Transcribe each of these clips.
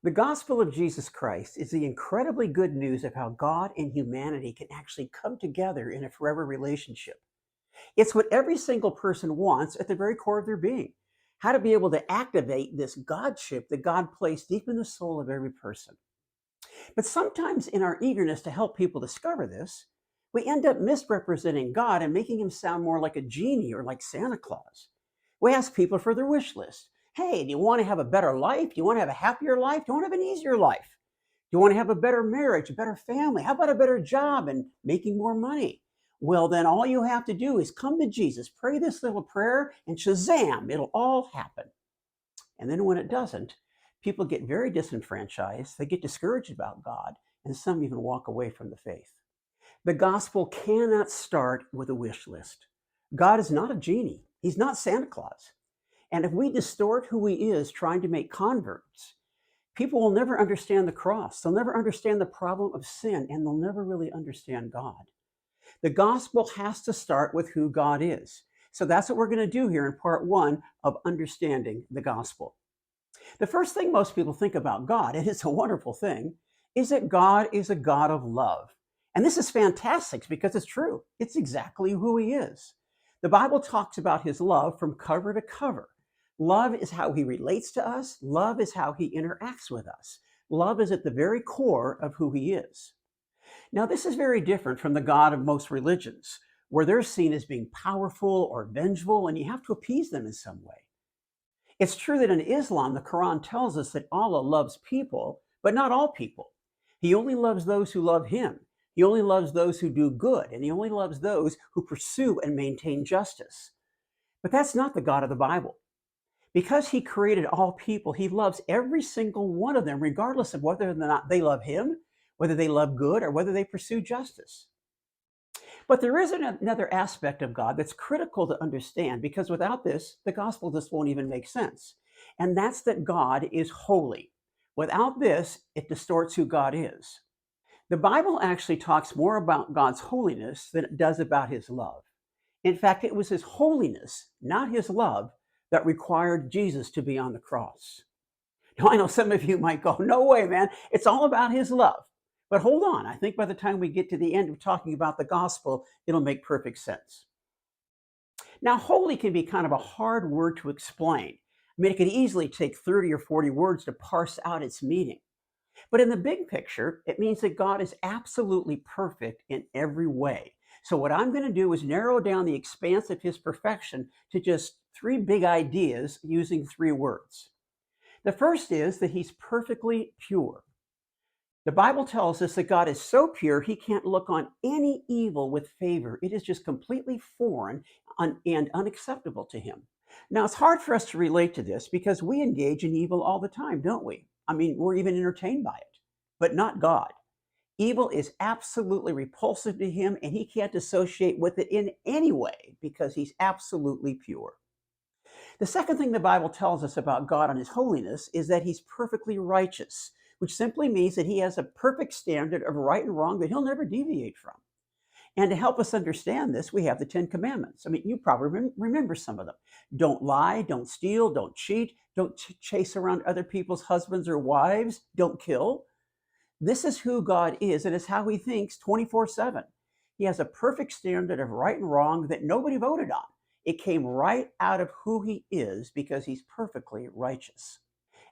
The gospel of Jesus Christ is the incredibly good news of how God and humanity can actually come together in a forever relationship. It's what every single person wants at the very core of their being. How to be able to activate this Godship that God placed deep in the soul of every person. But sometimes, in our eagerness to help people discover this, we end up misrepresenting God and making him sound more like a genie or like Santa Claus. We ask people for their wish list. Hey, do you want to have a better life? Do you want to have a happier life? Do you want to have an easier life? Do you want to have a better marriage, a better family? How about a better job and making more money? Well, then all you have to do is come to Jesus, pray this little prayer, and shazam, it'll all happen. And then when it doesn't, people get very disenfranchised, they get discouraged about God, and some even walk away from the faith. The gospel cannot start with a wish list. God is not a genie, he's not Santa Claus. And if we distort who he is trying to make converts, people will never understand the cross. They'll never understand the problem of sin, and they'll never really understand God. The gospel has to start with who God is. So that's what we're going to do here in part one of understanding the gospel. The first thing most people think about God, and it's a wonderful thing, is that God is a God of love. And this is fantastic because it's true. It's exactly who he is. The Bible talks about his love from cover to cover. Love is how he relates to us. Love is how he interacts with us. Love is at the very core of who he is. Now, this is very different from the God of most religions, where they're seen as being powerful or vengeful, and you have to appease them in some way. It's true that in Islam, the Quran tells us that Allah loves people, but not all people. He only loves those who love him. He only loves those who do good, and he only loves those who pursue and maintain justice. But that's not the God of the Bible. Because he created all people, he loves every single one of them, regardless of whether or not they love him, whether they love good, or whether they pursue justice. But there is another aspect of God that's critical to understand because without this, the gospel just won't even make sense. And that's that God is holy. Without this, it distorts who God is. The Bible actually talks more about God's holiness than it does about his love. In fact, it was his holiness, not his love, that required Jesus to be on the cross. Now, I know some of you might go, no way, man. It's all about his love. But hold on. I think by the time we get to the end of talking about the gospel, it'll make perfect sense. Now, holy can be kind of a hard word to explain. I mean, it could easily take 30 or 40 words to parse out its meaning. But in the big picture, it means that God is absolutely perfect in every way. So, what I'm going to do is narrow down the expanse of his perfection to just three big ideas using three words. The first is that he's perfectly pure. The Bible tells us that God is so pure, he can't look on any evil with favor. It is just completely foreign and unacceptable to him. Now, it's hard for us to relate to this because we engage in evil all the time, don't we? I mean, we're even entertained by it, but not God. Evil is absolutely repulsive to him, and he can't associate with it in any way because he's absolutely pure. The second thing the Bible tells us about God and his holiness is that he's perfectly righteous, which simply means that he has a perfect standard of right and wrong that he'll never deviate from. And to help us understand this, we have the Ten Commandments. I mean, you probably remember some of them. Don't lie, don't steal, don't cheat, don't chase around other people's husbands or wives, don't kill. This is who God is, and it's how he thinks 24/7. He has a perfect standard of right and wrong that nobody voted on. It came right out of who he is because he's perfectly righteous.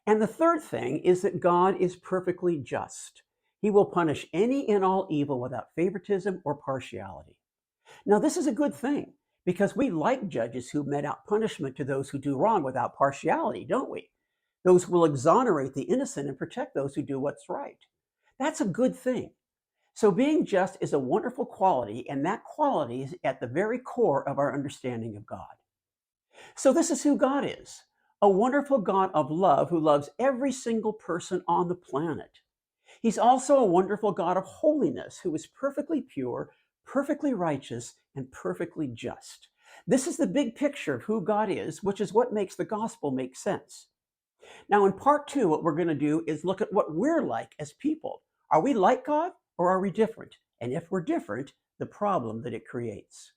And the third thing is that God is perfectly just. He will punish any and all evil without favoritism or partiality. Now, this is a good thing because we like judges who met out punishment to those who do wrong without partiality, don't we? Those who will exonerate the innocent and protect those who do what's right. That's a good thing. So, being just is a wonderful quality, and that quality is at the very core of our understanding of God. So, this is who God is, a wonderful God of love who loves every single person on the planet. He's also a wonderful God of holiness who is perfectly pure, perfectly righteous, and perfectly just. This is the big picture of who God is, which is what makes the gospel make sense. Now, in part two, what we're going to do is look at what we're like as people. Are we like God or are we different? And if we're different, the problem that it creates.